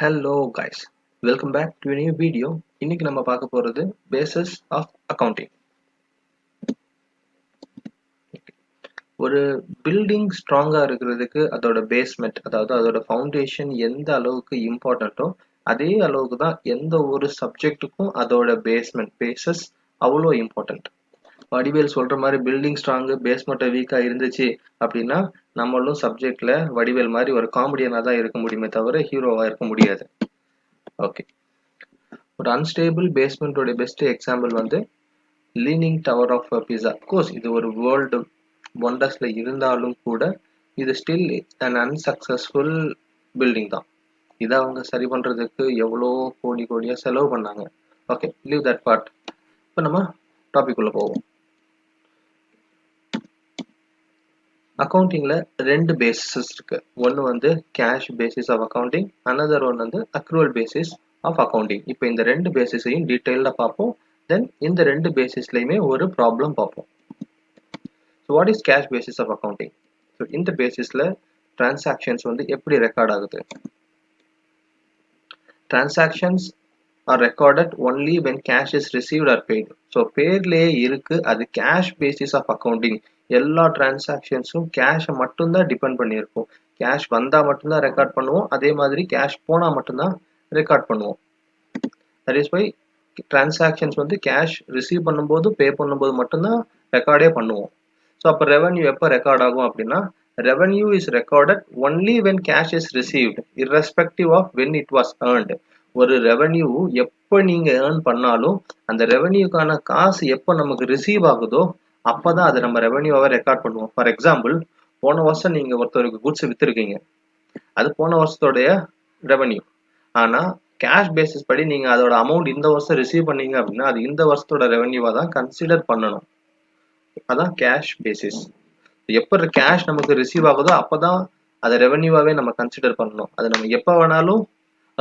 Hello guys, welcome back to a new video. இன்னைக்கு நம்ம பார்க்க போறது basis of accounting. ஒரு பில்டிங் ஸ்ட்ராங்கா இருக்கிறதுக்கு அதோட பேஸ்மெண்ட், அதாவது அதோட ஃபவுண்டேஷன் எந்த அளவுக்கு இம்பார்ட்டன்ட்டோ அதே அளவுக்கு தான் எந்த ஒரு சப்ஜெக்ட்டுக்கும் அதோட பேசஸ் அவ்வளோ இம்பார்ட்டன்ட். வடிவேல் சொல்ற மாதிரி பில்டிங் ஸ்ட்ராங்கு பேஸ்மெண்ட் வீக்கா இருந்துச்சு அப்படின்னா நம்மளும் சப்ஜெக்ட்ல வடிவேல் மாதிரி ஒரு காமெடியனா தான் இருக்க முடியுமே தவிர ஹீரோவா இருக்க முடியாது. ஓகே, ஒரு அன்ஸ்டேபிள் பேஸ்மெண்டோட பெஸ்ட் எக்ஸாம்பிள் வந்து leaning tower of Pisa. Course இது ஒரு வேர்ல்டு ஒண்டர்ஸ்ல இருந்தாலும் கூட இது ஸ்டில் அன் அன்சக்சஸ்ஃபுல் பில்டிங் தான். இதை அவங்க சரி பண்றதுக்கு எவ்வளோ கோடியா செலவு பண்ணாங்க. Okay, leave that part. இப்போ நம்ம டாபிக் உள்ள போவோம். அக்கௌண்டிங்ல ரெண்டு பேசிஸ் இருக்கு. ஒன்று வந்து cash basis of accounting, another one வந்து அக்ரூவல் பேசிஸ் ஆஃப் அக்கௌண்டிங். இப்போ இந்த ரெண்டு பேசிஸையும் டீட்டெயில்டாக பார்ப்போம். தென் இந்த ரெண்டு பேசிஸ்லையுமே ஒரு ப்ராப்ளம் பார்ப்போம். So what is cash basis of accounting? So இந்த பேசிஸில் டிரான்சாக்ஷன்ஸ் வந்து எப்படி ரெக்கார்ட் ஆகுது? Transactions are recorded only when cash is received or paid. So பேர்லேயே இருக்கு, அது கேஷ் பேசிஸ் ஆஃப் அக்கௌண்டிங். எல்லா டிரான்சாக்ஷன்ஸும் கேஷை மட்டும்தான் டிபெண்ட் பண்ணியிருக்கும். கேஷ் வந்தால் மட்டும்தான் ரெக்கார்ட் பண்ணுவோம், அதே மாதிரி கேஷ் போனால் மட்டும்தான் ரெக்கார்ட் பண்ணுவோம். தட் இஸ் வை டிரான்சாக்ஷன்ஸ் வந்து கேஷ் ரிசீவ் பண்ணும்போது பே பண்ணும்போது மட்டும்தான் ரெக்கார்டே பண்ணுவோம். ஸோ அப்போ ரெவன்யூ எப்போ ரெக்கார்ட் ஆகும் அப்படின்னா, revenue is recorded only when cash is received irrespective of when it was earned. ஒரு ரெவன்யூ எப்போ நீங்க ஏர்ன் பண்ணாலும் அந்த ரெவன்யூக்கான காசு எப்போ நமக்கு ரிசீவ் ஆகுதோ அப்பதான் அதை நம்ம ரெவன்யூவாக ரெக்கார்ட் பண்ணுவோம். ஃபார் எக்ஸாம்பிள், போன வருஷம் நீங்க ஒருத்தருக்கு குட்ஸ் வித்துருக்கீங்க, அது போன வருஷத்தோடைய ரெவன்யூ. ஆனா கேஷ் பேசிஸ் படி நீங்க அதோட அமௌண்ட் இந்த வருஷம் ரிசீவ் பண்ணீங்க அப்படின்னா அது இந்த வருஷத்தோட ரெவன்யூவா தான் கன்சிடர் பண்ணணும். அதான் கேஷ் பேசிஸ். எப்போ கேஷ் நமக்கு ரிசீவ் ஆகுதோ அப்பதான் அதை ரெவன்யூவாவே நம்ம கன்சிடர் பண்ணணும். அதை நம்ம எப்போ வேணாலும்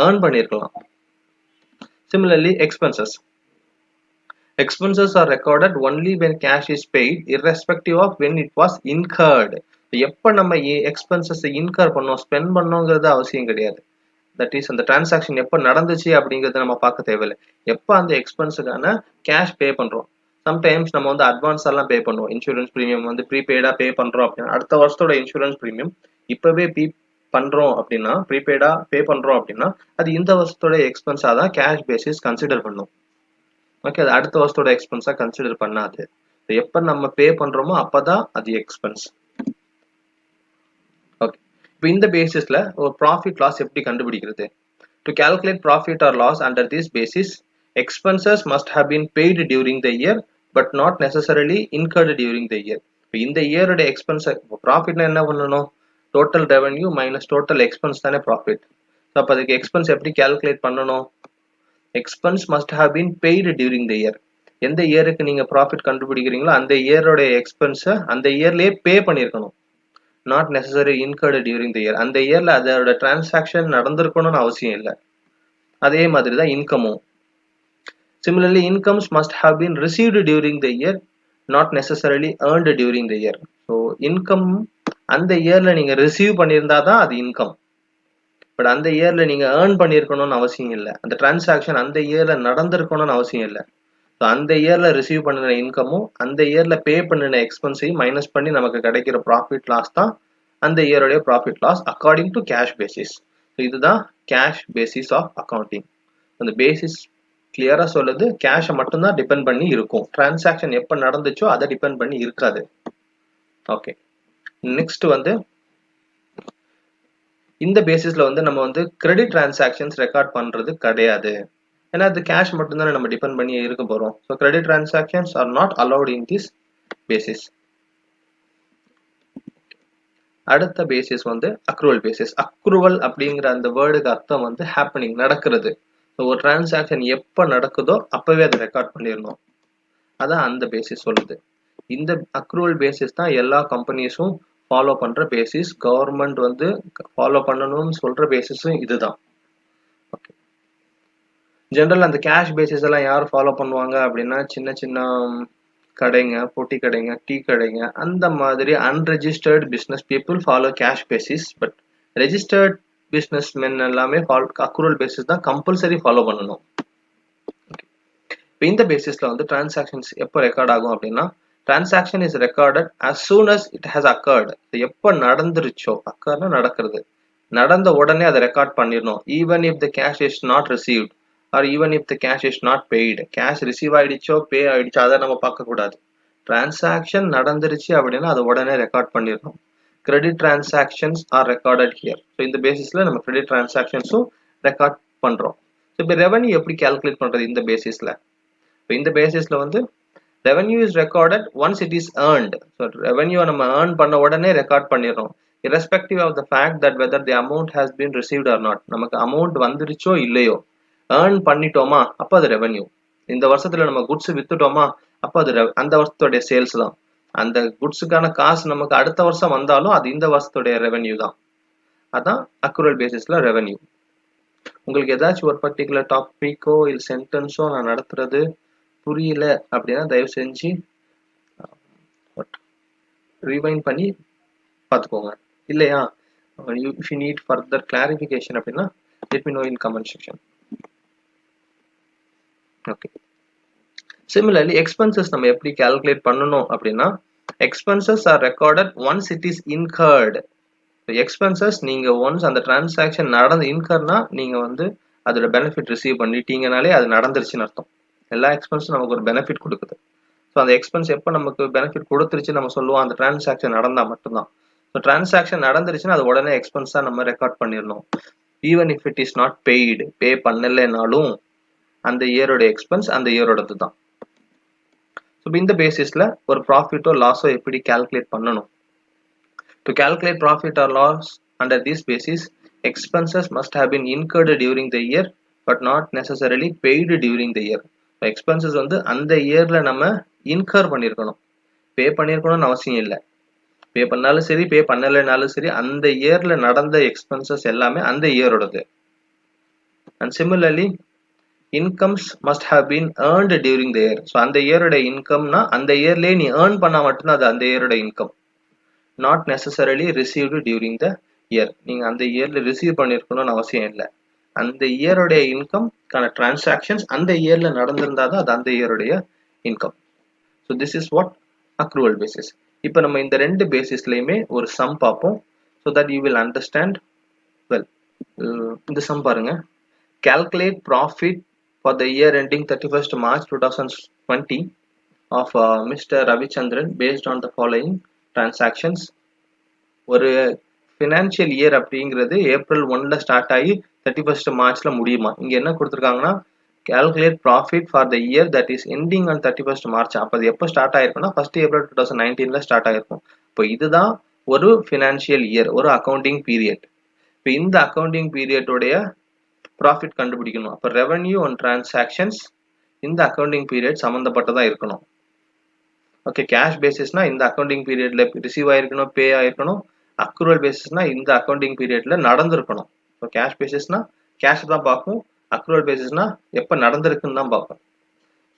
earn பண்ணிருக்கலாம். Similarly, expenses are recorded only when cash is paid irrespective of when it was incurred. எப்ப நம்ம எக்ஸ்பென்சஸ் இன்கர் பண்ணோம், ஸ்பெண்ட் பண்ணோங்கிறது அவசியம் கிடையாது. தட் இஸ் அந்த டிரான்சாக்ஷன் எப்ப நடந்துச்சு அப்படிங்கறத நம்ம பார்க்க தேவையில்லை. எப்ப அந்த எக்ஸ்பென்ஸுக்கான கேஷ் பே பண்றோம். சம்டைம்ஸ் நம்ம வந்து அட்வான்ஸ் எல்லாம் பே பண்ணுவோம். இன்சூரன்ஸ் பிரீமியம் வந்து ப்ரீபெய்டா பே பண்றோம் அப்படின்னா அடுத்த வருஷத்தோட இன்சூரன்ஸ் பிரீமியம் இப்பவே பண்றோம் அப்படின்னா, ப்ரீபெய்டா பே பண்றோம் அப்படின்னா அது இந்த வருஷத்தோட எக்ஸ்பென்ஸா தான் கேஷ் பேசிஸ் கன்சிடர் பண்ணும். ஓகே, அது அடுத்த வருஷத்தோட எக்ஸ்பென்ஸா கன்சிடர் பண்ணாது. எப்ப நம்ம பே பண்றோமோ அப்பதான் அது எக்ஸ்பென்ஸ். ஓகே, இப்போ இந்த பேசிஸ்ல ஒரு ப்ராஃபிட் லாஸ் எப்படி கண்டுபிடிக்கிறது? To calculate profit or loss under this basis, expenses must have been paid during the year but not necessarily incurred during the year. இப்போ இந்த இயரோட எக்ஸ்பென்ஸ், ப்ராஃபிட்னா என்ன பண்ணணும்? Total revenue minus total expense தானே profit. So அப்போ அதுக்கு expense எப்படி calculate பண்ணணும்? Expense must have been paid during the year. எந்த இயருக்கு நீங்க ப்ராஃபிட் கண்டுபிடிக்கிறீங்களோ அந்த இயரோட எக்ஸ்பென்ஸை அந்த இயர்லயே பே பண்ணியிருக்கணும். Not necessary incurred during the year. அந்த இயர்ல அதோட டிரான்சாக்ஷன் நடந்திருக்கணும்னு அவசியம் இல்லை. அதே மாதிரி தான் இன்கமும். Similarly, incomes must have been received during the year, not necessarily earned during the year. So, income அந்த இயர்ல நீங்க ரிசீவ் பண்ணியிருந்தா தான் அது இன்கம். பட் அந்த இயர்ல நீங்க ஏர்ன் பண்ணியிருக்கணும்னு அவசியம் இல்லை. அந்த டிரான்சாக்ஷன் அந்த இயர்ல நடந்திருக்கணும்னு அவசியம் இல்லை. ஸோ அந்த இயர்ல ரிசீவ் பண்ணின இன்கமும் அந்த இயர்ல பே பண்ணின எக்ஸ்பென்ஸையும் மைனஸ் பண்ணி நமக்கு கிடைக்கிற ப்ராஃபிட் லாஸ் தான் அந்த இயருடைய profit loss according to cash basis. So இதுதான் கேஷ் பேசிஸ் ஆஃப் அக்கௌண்டிங். அந்த பேசிஸ் கிளியரா சொல்லுது, கேஷை மட்டும்தான் டிபெண்ட் பண்ணி இருக்கும். டிரான்சாக்ஷன் எப்ப நடந்துச்சோ அதை டிபெண்ட் பண்ணி இருக்காது. ஓகே, நெக்ஸ்ட் வந்து இந்த பேசிஸ்ல வந்து நம்ம வந்து கிரெடிட் டிரான்சாக்ஷன்ஸ் ரெக்கார்ட் பண்றது கிடையாது. ஏன்னா அது கேஷ் மட்டும்தானே நம்ம டிபெண்ட் பண்ணி இருக்க போறோம். So credit transactions are not allowed in this basis. அடுத்த பேசிஸ் வந்து அக்ரூவல் பேசிஸ். அக்ரூவல் அப்படிங்கிற அந்த வேர்டுக்கு அர்த்தம் வந்து ஹேப்பனிங், நடக்கிறது. ஒரு டிரான்சாக்ஷன் எப்ப நடக்குதோ அப்பவே அதை ரெக்கார்ட் பண்ணிடணும். அதான் அந்த பேசிஸ் சொல்லுது. இந்த அக்ரூவல் பேசிஸ் தான் எல்லா கம்பெனிஸும் ஃபாலோ பண்ற பேசிஸ். கவர்மெண்ட் வந்து ஃபாலோ பண்ணணும்னு சொல்ற பேசிஸும் இதுதான். ஓகே, ஜெனரல் அந்த கேஷ் பேசிஸ் எல்லாம் யார் ஃபாலோ பண்ணுவாங்க அப்படின்னா சின்ன சின்ன கடைங்க, பொட்டி கடைங்க, டீ கடைங்க, அந்த மாதிரி unregistered business people follow cash basis. But registered businessmen எல்லாமே அக்ரூவல் பேசிஸ் தான் கம்பல்சரி ஃபாலோ பண்ணணும். இப்போ இந்த பேசிஸ்ல வந்து டிரான்சாக்ஷன்ஸ் எப்போ ரெக்கார்ட் ஆகும் அப்படின்னா, transaction is recorded as soon as it has occurred. எப்போ நடந்துருச்சோ, அக்கர்னா நடக்கிறது, நடந்த உடனே அதை ரெக்கார்ட் பண்ணிடணும். Even if the cash is not received or even if the cash is not paid. Cash receive ஆயிடுச்சோ பே ஆயிடுச்சோ அதை நம்ம பார்க்க கூடாது. டிரான்சாக்ஷன் நடந்துருச்சு அப்படின்னா அதை உடனே ரெக்கார்ட் பண்ணிடணும். Credit transactions are recorded here. So இந்த பேசிஸ்ல நம்ம கிரெடிட் டிரான்சாக்ஷன்ஸும் ரெக்கார்ட் பண்றோம். இப்போ ரெவன்யூ எப்படி கால்குலேட் பண்றது இந்த பேசிஸ்ல? இப்போ இந்த பேசிஸ்ல வந்து revenue is recorded once it is earned. So revenue நம்ம earn பண்ண உடனே ரெக்கார்ட் பண்ணிடுறோம், irrespective of the fact that whether the amount has been received or not. நமக்கு அமௌண்ட் வந்துருச்சோ இல்லையோ, earn பண்ணிட்டோமா அப்போ அது ரெவன்யூ. இந்த வருஷத்துல நம்ம குட்ஸ் வித்துட்டோமா அப்போ அது அந்த வருஷத்துடைய சேல்ஸ் தான். அந்த குட்ஸுக்கான காசு நமக்கு அடுத்த வருஷம் வந்தாலும் அது இந்த வருஷத்துடைய ரெவன்யூ தான். அதான் அக்ரூவல் பேசிஸ்ல ரெவன்யூ. உங்களுக்கு ஏதாச்சும் ஒரு பர்டிகுலர் டாபிக்கோ இல்லை சென்டென்ஸோ நான் நடத்துறது புரியல அப்படின்னா தயவு செஞ்சு ரிவைண்ட் பண்ணி பார்த்துக்கோங்க. இல்லையா, if you need further clarification அப்படின்னா let me know in comment section. Okay. Similarly, expenses நம்ம எப்படி calculate பண்ணணும் அப்படின்னா, expenses are recorded once it is incurred. Expenses நீங்க once அந்த transaction நடந்து incurனா நீங்க வந்து அதோட benefit receive பண்ணிட்டீங்கனாலே அது நடந்துருச்சுன்னு அர்த்தம். எல்லா எக்ஸ்பென்ஸும் நமக்கு ஒரு பெனிஃபிட் கொடுக்குது. ஸோ அந்த எக்ஸ்பென்ஸ் எப்போ நமக்கு பெனிஃபிட் கொடுத்துருச்சு நம்ம சொல்லுவோம், அந்த டிரான்சாக்ஷன் நடந்தால் மட்டும்தான். ஸோ டிரான்சாக்ஷன் நடந்துருச்சுன்னா அது உடனே எக்ஸ்பென்ஸாக நம்ம ரெக்கார்ட் பண்ணிடணும். Even if it is not paid, pay பண்ணலைனாலும் அந்த இயரோட எக்ஸ்பென்ஸ் அந்த இயரோடது தான். ஸோ இந்த பேசிஸில் ஒரு ப்ராஃபிட்டோ லாஸோ எப்படி கால்குலேட் பண்ணணும்? To calculate profit or loss under this basis, expenses must have been incurred during the year but not necessarily paid during the year. Expenses வந்து அந்த இயர்ல நம்ம இன்கர் பண்ணியிருக்கணும், பே பண்ணியிருக்கணும்னு அவசியம் இல்லை. பே பண்ணாலும் சரி பே பண்ணலைனாலும் சரி அந்த இயர்ல நடந்த எக்ஸ்பென்சஸ் எல்லாமே அந்த இயரோடது. And similarly incomes must have been earned during the year. So அந்த இயரோட இன்கம்னா அந்த இயர்லேயே நீ ஏர்ன் பண்ணா மட்டும்தான் அது அந்த இயரோட income. Not necessarily received during the year. நீங்க அந்த இயர்ல ரிசீவ் பண்ணியிருக்கணும்னு அவசியம் இல்லை. அந்த இயருடைய இன்கம்கான டிரான்சாக்ஷன்ஸ் அந்த இயர்ல நடந்திருந்தா தான் அது அந்த இயருடைய income. So this is what accrual basis. இப்போ நம்ம இந்த ரெண்டு பேசிஸ்லையுமே ஒரு சம் பார்ப்போம், so that you will understand well. இந்த சம் பாருங்க. Calculate profit for the year ending 31st March 2020 of mister Ravichandran based on the following transactions. ஒரு ஃபினான்ஷியல் இயர் அப்படிங்கிறது April 1ல ஸ்டார்ட் ஆகி 31st Marchல முடியுமா? இங்க என்ன கொடுத்துருக்காங்கன்னா, calculate profit for the year that is ending on 31st March. அப்போ அது எப்போ ஸ்டார்ட் ஆயிருக்குன்னா 1st April 2019ல ஸ்டார்ட் ஆயிருக்கும். இப்போ இதுதான் ஒரு ஃபினான்ஷியல் இயர், ஒரு அக்கௌண்டிங் பீரியட். இப்போ இந்த அக்கௌண்டிங் பீரியடோடைய ப்ராஃபிட் கண்டுபிடிக்கணும். அப்போ ரெவன்யூ அண்ட் டிரான்சாக்ஷன்ஸ் இந்த அக்கௌண்டிங் பீரியட் சம்மந்தப்பட்டதா இருக்கணும். ஓகே, கேஷ் பேசிஸ்னா இந்த அக்கௌண்டிங் பீரியட்ல ரிசீவ் ஆயிருக்கணும், பே ஆயிருக்கணும். அக்ரூவல் பேசிஸ்னா இந்த அக்கௌண்டிங் பீரியட்ல நடந்திருக்கணும். ஸோ கேஷ் பேசிஸ்னா கேஷ் தான் பார்ப்போம், அக்ரூவல் பேசிஸ்னா எப்போ நடந்திருக்குன்னு தான் பார்ப்போம்.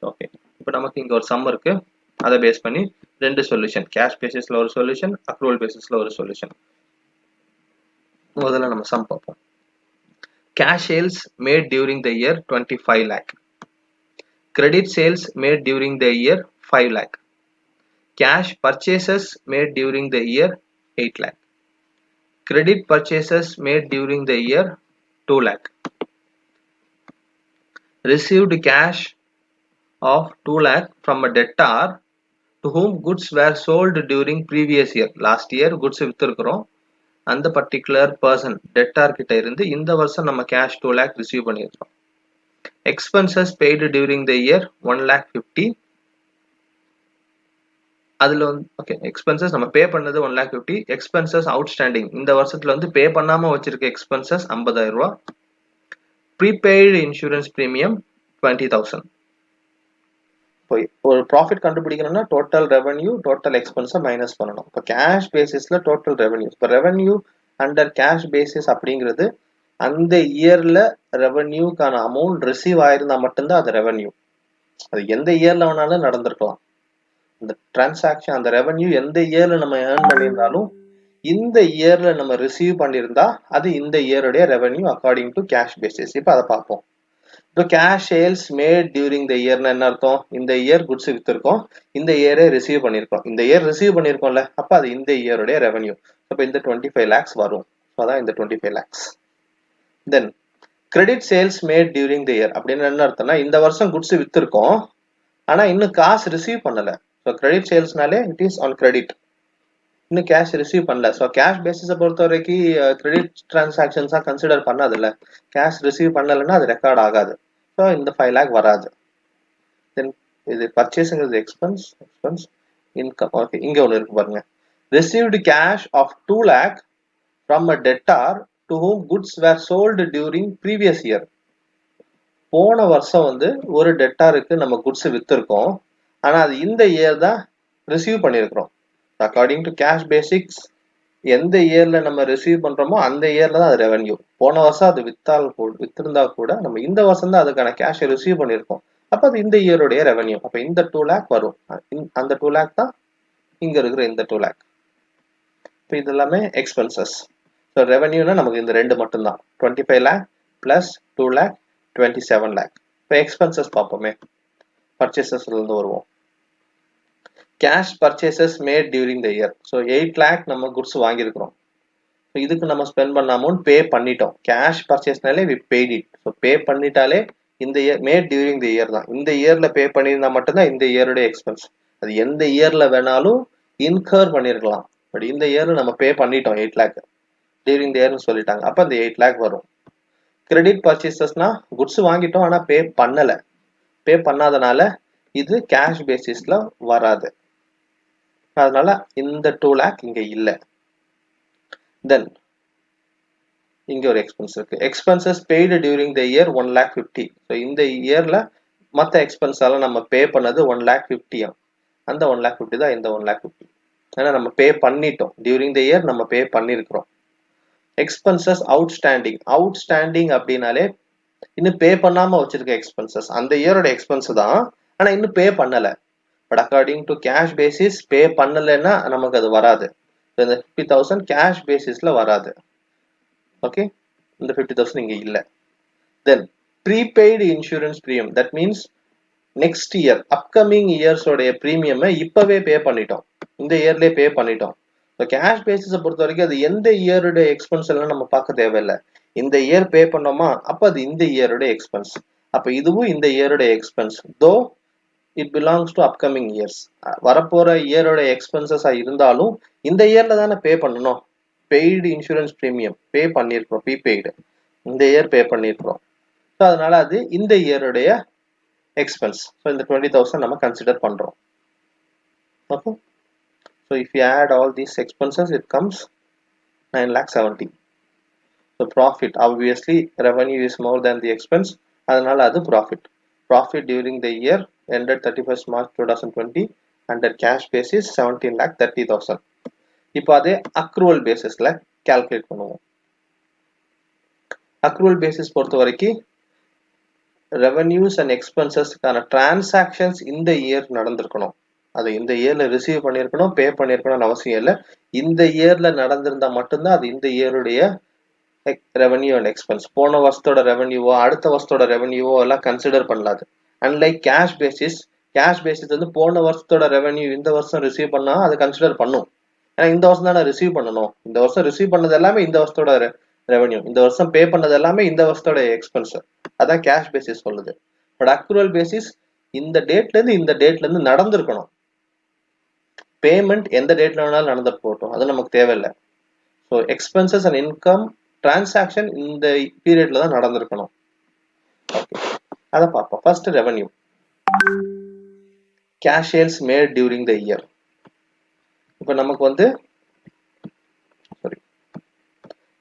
ஓகே, இப்போ நமக்கு இங்கே ஒரு சம் இருக்கு, அதை பேஸ் பண்ணி ரெண்டு சொல்யூஷன், கேஷ் பேசிஸ்ல ஒரு சொல்யூஷன், அக்ரூவல் பேசிஸ்ல ஒரு சொல்யூஷன். முதல்ல நம்ம சம் பார்ப்போம். Cash sales made during the year 25 lakh. Credit sales made during the year 5 lakh. Cash purchases made during the year 8 lakh. Credit purchases made during the year 2 lakh. Received cash of 2 lakh from a debtor to whom goods were sold during previous year. Last year goods வித்திருக்கிறோம், அந்த particular person debtor கிட்ட இருந்து இந்த வருஷம் நம்ம cash 2 lakh receive பண்ணியிருக்கோம். Expenses paid during the year 1,50,000. அதுல வந்து okay, expenses நம்ம பே பண்ணது 1,50,000. எக்ஸ்பென்சஸ் அவுட்ஸ்டாண்டிங் இந்த வருஷத்துல வந்து பே பண்ணாம வச்சிருக்க எக்ஸ்பென்சஸ் 50,000 ரூபாய். Prepaid insurance premium 20,000. ஒரு ப்ராஃபிட் கண்டுபிடிக்கணும்னா டோட்டல் ரெவன்யூ டோட்டல் எக்ஸ்பென்ஸை மைனஸ் பண்ணணும். இப்போ கேஷ் பேசிஸ்ல டோட்டல் ரெவன்யூ. இப்போ ரெவன்யூ அண்டர் கேஷ் பேசிஸ் அப்படிங்கிறது அந்த இயர்ல ரெவன்யூக்கான அமௌண்ட் ரிசீவ் ஆயிருந்தா மட்டும்தான் அது ரெவன்யூ. அது எந்த இயர்ல வேணாலும் நடந்திருக்கலாம். அந்த டிரான்சாக்ஷன் அந்த ரெவன்யூ எந்த இயர்ல நம்ம ஏர்ன் பண்ணியிருந்தாலும் இந்த இயர்ல நம்ம ரிசீவ் பண்ணியிருந்தா அது இந்த இயருடைய revenue according to cash basis. இப்போ அதை பார்ப்போம். இப்போ cash sales made during the இயர்னு என்ன அர்த்தம்? இந்த இயர் குட்ஸ் வித்திருக்கோம், இந்த இயரே ரிசீவ் பண்ணியிருக்கோம், இந்த இயர் ரிசீவ் பண்ணியிருக்கோம்ல, அப்போ அது இந்த இயருடைய ரெவன்யூ. அப்போ இந்த 25 lakhs வரும். அதான் இந்த 25 lakhs. Then credit sales made during the year அப்படின்னு என்ன அர்த்தம்னா, இந்த வருஷம் குட்ஸ் வித்திருக்கோம் ஆனா இன்னும் காசு ரிசீவ் பண்ணல. ஸோ கிரெடிட் சேல்ஸ்னாலே இட் இஸ் ஆன் கிரெடிட், இன்னும் கேஷ் ரிசீவ் பண்ணல. ஸோ கேஷ் பேசிஸை பொறுத்த வரைக்கும் கிரெடிட் டிரான்சாக்ஷன்ஸாக கன்சிடர் பண்ணாதுல்ல, கேஷ் ரிசீவ் பண்ணலைன்னா அது ரெக்கார்ட் ஆகாது. ஸோ இந்த 5 lakh வராது. தென் இது பர்ச்சேஸுங்கிறது எக்ஸ்பென்ஸ் இன்கம். ஓகே, இங்கே ஒன்று இருக்கு பாருங்க. Received cash of 2 lakh from a debtor to whom goods were sold during previous year. போன வருஷம் ஒரு டெட்டாருக்கு நம்ம குட்ஸ் வித்திருக்கோம், ஆனா அது இந்த இயர் தான் ரிசீவ் பண்ணியிருக்கிறோம். அக்கார்டிங் டு கேஷ் பேசிக்ஸ் எந்த இயர்ல நம்ம ரிசீவ் பண்றோமோ அந்த இயர்ல தான் அது ரெவன்யூ. போன வருஷம் அது வித்திருந்தா கூட நம்ம இந்த வருஷம் தான் அதுக்கான கேஷை ரிசீவ் பண்ணியிருக்கோம், அப்ப அது இந்த இயருடைய ரெவன்யூ. அப்ப இந்த 2 lakh வரும். அந்த 2 lakh தான் இங்க இருக்கிற இந்த 2 lakh. இப்போ இது எல்லாமே எக்ஸ்பென்சஸ். ஸோ ரெவன்யூனா நமக்கு இந்த ரெண்டு மட்டும்தான், 25 lakh பிளஸ் 2 lakh 27 lakh. இப்போ எக்ஸ்பென்சஸ் பார்ப்போமே. பர்ச்சேசஸ்ல இருந்து வருவோம். Cash purchases made during the year. So 8 lakh நம்ம குட்ஸ் வாங்கியிருக்கிறோம், இதுக்கு நம்ம ஸ்பெண்ட் பண்ண அமௌண்ட் பே பண்ணிட்டோம். கேஷ் பர்ச்சேஸ்னாலே we paid it. So pay பண்ணிட்டாலே இந்த year made during the year தான். இந்த இயர்ல பே பண்ணியிருந்தா மட்டும்தான் இந்த இயருடைய எக்ஸ்பென்ஸ். அது எந்த இயர்ல வேணாலும் இன்கர் பண்ணியிருக்கலாம், பட் இந்த இயர்ல நம்ம பே பண்ணிட்டோம் 8 lakh டியூரிங் த இயர்னு சொல்லிட்டாங்க, அப்போ அந்த 8 lakh வரும். கிரெடிட் பர்ச்சேசஸ்னா குட்ஸ் வாங்கிட்டோம் ஆனா பே பண்ணல, பே பண்ணாதனால இது கேஷ் பேசிஸ்ல வராது, அதனால இந்த 2 lakh இங்க இல்ல. தென் இங்க ஒரு எக்ஸ்பென்ஸ் இருக்கு. Expenses paid during the year 1,50,000. So இந்த இயர்ல மற்ற எக்ஸ்பென்ஸ் எல்லாம் நம்ம பே பண்ணது 1,50,000. அந்த 1,50,000 தான் இந்த 1,50,000. ஏன்னா நம்ம பே பண்ணிட்டோம், டியூரிங் த இயர் நம்ம பே பண்ணிருக்கிறோம். எக்ஸ்பென்சஸ் அவுட்ஸ்டாண்டிங் அப்படின்னாலே இன்னும் பே பண்ணாம வச்சிருக்க எக்ஸ்பென்சஸ், அந்த இயரோட எக்ஸ்பென்ஸ் தான், ஆனா இன்னும் பே பண்ணல. But according to cash basis pay பண்ணலைன்னா நமக்கு அது வராது. இந்த 50,000 கேஷ் பேசிஸ்ல வராது. ஓகே, இந்த 50,000 இங்க இல்ல. Then prepaid insurance premium, that means next year upcoming இயர்ஸோடைய பிரீமியம் இப்பவே பே பண்ணிட்டோம், இந்த இயர்லயே பே பண்ணிட்டோம். கேஷ் பேசிஸை பொறுத்த வரைக்கும் அது எந்த இயருடைய எக்ஸ்பென்ஸ் எல்லாம் நம்ம பார்க்க தேவையில்லை. இந்த இயர் பே பண்ணோமா, அப்ப அது இந்த இயருடைய எக்ஸ்பென்ஸ். அப்ப இதுவும் இந்த இயருடைய expense, though it belongs to upcoming years. வரப்போற இயரோட எக்ஸ்பென்சஸா இருந்தாலும் இந்த இயர்ல தானே பே பண்ணணும். பெய்டு இன்சூரன்ஸ் பிரீமியம் பே பண்ணிருக்கிறோம், ப்ரீபெய்டு இந்த இயர் பே பண்ணிருக்கிறோம். ஸோ அதனால அது இந்த இயருடைய எக்ஸ்பென்ஸ். ஸோ இந்த 20,000 நம்ம கன்சிடர் பண்றோம். Okay, so if you add all these expenses it comes 9,70,000. So profit obviously revenue is more than the expense, அதனால அது profit. Profit during the year ended 31st March 2020 under cash basis 17,30,000. இப்போ அதே accrual பேசிஸ்ல calculate பண்ணுவோம். Accrual basis பொறுத்த வரைக்கும் revenues and எக்ஸ்பென்சஸ்க்கான transactions இந்த year நடந்திருக்கணும். அதை இந்த இயர்ல ரிசீவ் பண்ணியிருக்கணும், பே பண்ணியிருக்கணும்னு அவசியம் இல்லை. இந்த இயர்ல நடந்திருந்தா மட்டும்தான் அது இந்த இயருடைய ரெவன்யூ அண்ட் எக்ஸ்பென்ஸ். போன வருஷத்தோட ரெவன்யூவோ அடுத்த வருஷத்தோட ரெவன்யூவோ எல்லாம் கன்சிடர் பண்ணலாது. அன்லைக் கேஷ் பேசிஸ் போன வருஷத்தோட ரெவன்யூ இந்த வருஷம் ரிசீவ் பண்ணா அதை கன்சிடர் பண்ணும். ஏன்னா இந்த வருஷம் தானே ரிசீவ் பண்ணணும், இந்த வருஷம் ரிசீவ் பண்ணது எல்லாமே இந்த வருஷத்தோட ரெவன்யூ, இந்த வருஷம் பே பண்ணது எல்லாமே இந்த வருஷத்தோட எக்ஸ்பென்ஸ். அதான் கேஷ் பேசிஸ் சொல்லுது. பட் அக்ரூவல் பேசிஸ் இந்த டேட்ல இருந்து நடந்திருக்கணும். பேமெண்ட் எந்த டேட்ல வேணாலும் நடந்துட்டு போட்டோம், அது நமக்கு தேவையில்லை. So expenses and income transaction இந்த பீரியட்ல தான் நடந்திருக்கணும். ஓகே, அதை பார்ப்போம். First revenue. Cash sales made during the year. இப்போ நமக்கு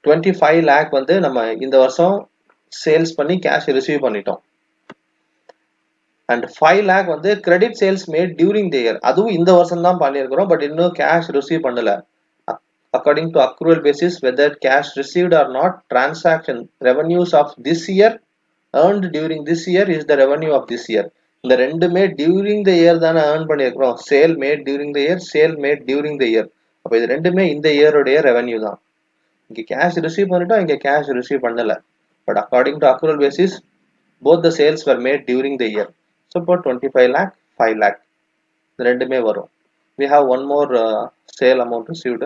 25 lakh நம்ம இந்த வருஷம் சேல்ஸ் பண்ணி கேஷ் ரிசீவ் பண்ணிட்டோம். And 5 lakh credit sales made during the year, அதுவும் இந்த வருஷம் தான் பண்ணியிருக்கிறோம், பட் இன்னும் கேஷ் ரிசீவ் பண்ணல. According to accrual basis, whether cash received or not, transaction revenues of this year earned during this year is the revenue of this year. இந்த ரெண்டுமே during the year தானே earn பண்ணியிருக்கிறோம். Sale made during the year, sale made during the year. அப்போ இது ரெண்டுமே இந்த இயருடைய revenue தான். இங்கே கேஷ் ரிசீவ் பண்ணிட்டோம், இங்கே கேஷ் ரிசீவ் பண்ணல. But according to accrual basis both the sales were made during the year. So about 25 lakh, 5 lakh. இது ரெண்டுமே வரும். We have one more sale amount received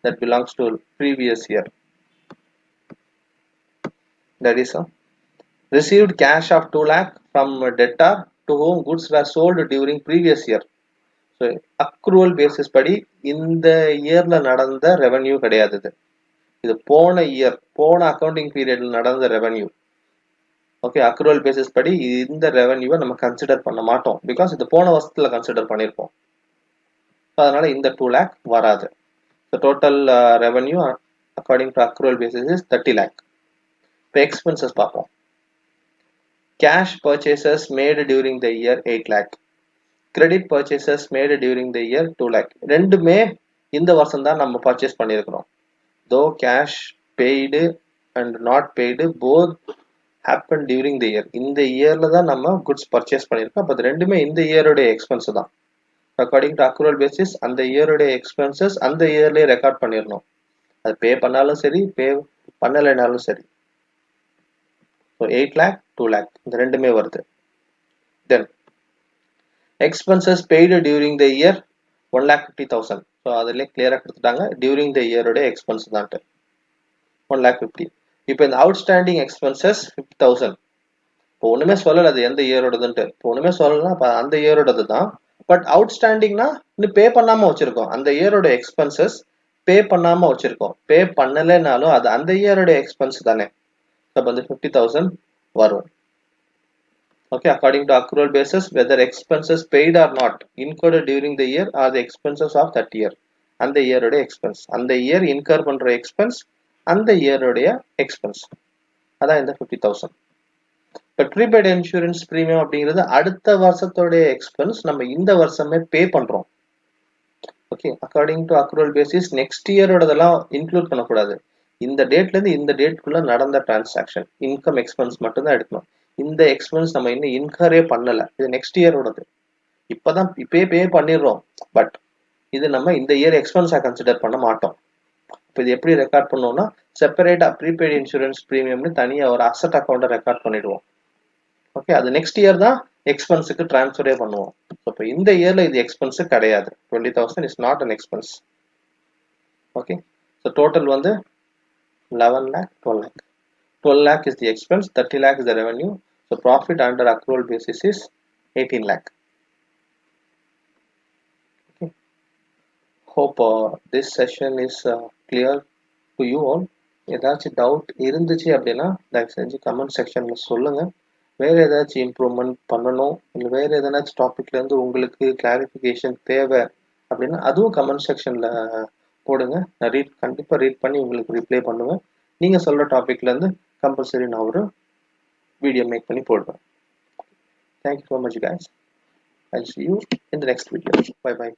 that belongs to previous year. That is received cash of 2 lakh from debtor to whom goods were sold during previous year. So accrual basis படி இந்த இயர்ல நடந்த revenue கிடையாது. இது போன year, போன accounting பீரியட்ல நடந்த ரெவென்யூ. ஓகே, அக்ரூவல் பேசிஸ் படி இந்த ரெவென்யூவை நம்ம கன்சிடர் பண்ண மாட்டோம், பிகாஸ் இது போன வருஷத்துல கன்சிடர் பண்ணியிருப்போம். அதனால இந்த 2 lakh வராது. Total revenue according to accrual basis is 30 lakh. இப்போ எக்ஸ்பென்சஸ் பார்ப்போம். Cash purchases made during the year 8 lakh. Credit purchases made during the year 2 lakh. ரெண்டுமே இந்த வருஷம் தான் நம்ம பர்ச்சேஸ் பண்ணியிருக்கிறோம். தோ cash paid and not paid both happen during the year. இந்த இயர்ல தான் நம்ம goods purchase பண்ணிருக்கோம். அப்ப ரெண்டுமே இந்த இயரோட எக்ஸ்பென்ஸ் தான். அக்கார்டிங் டு அக்ரூவல் பேசிஸ் அந்த இயரோட எக்ஸ்பென்சஸ் அந்த இயர்லயே ரெக்கார்ட் பண்ணிடணும். அது பே பண்ணாலும் சரி, பே பண்ணலைனாலும் சரி. ஸோ 8 lakh, 2 lakh இந்த ரெண்டுமே வருது. Then expenses paid during the year 1,50,000. So அதிலே கிளியரா கொடுத்துட்டாங்க, டியூரிங் த இயரோட எக்ஸ்பென்ஸ் தான்ட்டு 1,50,000. இப்போ இந்த அவுட்ஸ்டாண்டிங் எக்ஸ்பென்சஸ் 50,000. இப்போ ஒண்ணுமே சொல்லல அது எந்த இயரோடதுன்ட்டு. இப்போ ஒண்ணுமே சொல்லலாம், அந்த இயரோடது தான். பட் அவுட்ஸ்டாண்டிங்னா இன்னும் பே பண்ணாம வச்சிருக்கோம். அந்த இயரோட எக்ஸ்பென்சஸ் பே பண்ணாம வச்சிருக்கோம். பே பண்ணலைனாலும் அது அந்த இயரோட எக்ஸ்பென்ஸ் தானே. அப்போ வந்து 50,000 வரும். Okay, according to accrual basis whether expenses paid or not incurred during the year are the expenses of that year. அந்த இயரோட எக்ஸ்பென்ஸ், அந்த இயர் இன்கர் பண்ற எக்ஸ்பென்ஸ் அந்த இயருடைய எக்ஸ்பென்ஸ், அதான் இந்த 50,000. இப்போ ப்ரீபெய்ட் இன்சூரன்ஸ் பிரீமியம் அப்படிங்கிறது அடுத்த வருஷத்தோடைய எக்ஸ்பென்ஸ், நம்ம இந்த வருஷமே பே பண்றோம். Okay, according to accrual basis next இயரோடதெல்லாம் இன்க்ளூட் பண்ணக்கூடாது. இந்த டேட்ல இருந்து இந்த டேட்குள்ள நடந்த டிரான்சாக்ஷன் இன்கம் எக்ஸ்பென்ஸ் மட்டும் தான் எடுக்கணும். இந்த எக்ஸ்பென்ஸ் நம்ம இன்னும் இன்கரே பண்ணல, இது நெக்ஸ்ட் இயரோடது. இப்பதான் இப்பயே பே பண்ணிடுறோம், பட் இது நம்ம இந்த இயர் எக்ஸ்பென்ஸா கன்சிடர் பண்ண மாட்டோம். இப்போ இது எப்படி ரெக்கார்ட் பண்ணோம்னா, செப்பரேட்டா ப்ரீபெய்ட் இன்சூரன்ஸ் பிரீமியம்னு தனியா ஒரு அசெட் அக்கௌண்ட்டை ரெக்கார்ட் பண்ணிடுவோம். ஓகே, அது நெக்ஸ்ட் இயர் தான் எக்ஸ்பென்ஸுக்கு டிரான்ஸ்ஃபரே பண்ணுவோம். இப்போ இந்த இயர்ல இது எக்ஸ்பென்ஸ் கிடையாது. 20,000 is not an expense. Okay, so total வந்து 11 lakh, 12 lakh. 12 lakh is the expense, 30 lakh is the revenue. So profit under accrual basis is 18 lakh. Okay. Hope this session is clear to you all. ஏதாச்சும் doubt இருந்துச்சு அப்படின்னா தயவு செஞ்சு comment செக்ஷன்ல சொல்லுங்க. வேற ஏதாச்சும் இம்ப்ரூவ்மெண்ட் பண்ணணும், இல்லை வேற ஏதாச்சும் டாபிக்ல இருந்து உங்களுக்கு கிளாரிஃபிகேஷன் தேவை அப்படின்னா அதுவும் கமெண்ட் செக்ஷன்ல போடுங்க. நான் கண்டிப்பா ரீட் பண்ணி உங்களுக்கு ரிப்ளை பண்ணுவேன். நீங்க சொல்ற டாபிக்ல இருந்து கம்பல்சரி நான் ஒரு வீடியோ மேக் பண்ணி போடுவேன். Thank you so much guys. I'll see you in the next video. Bye bye.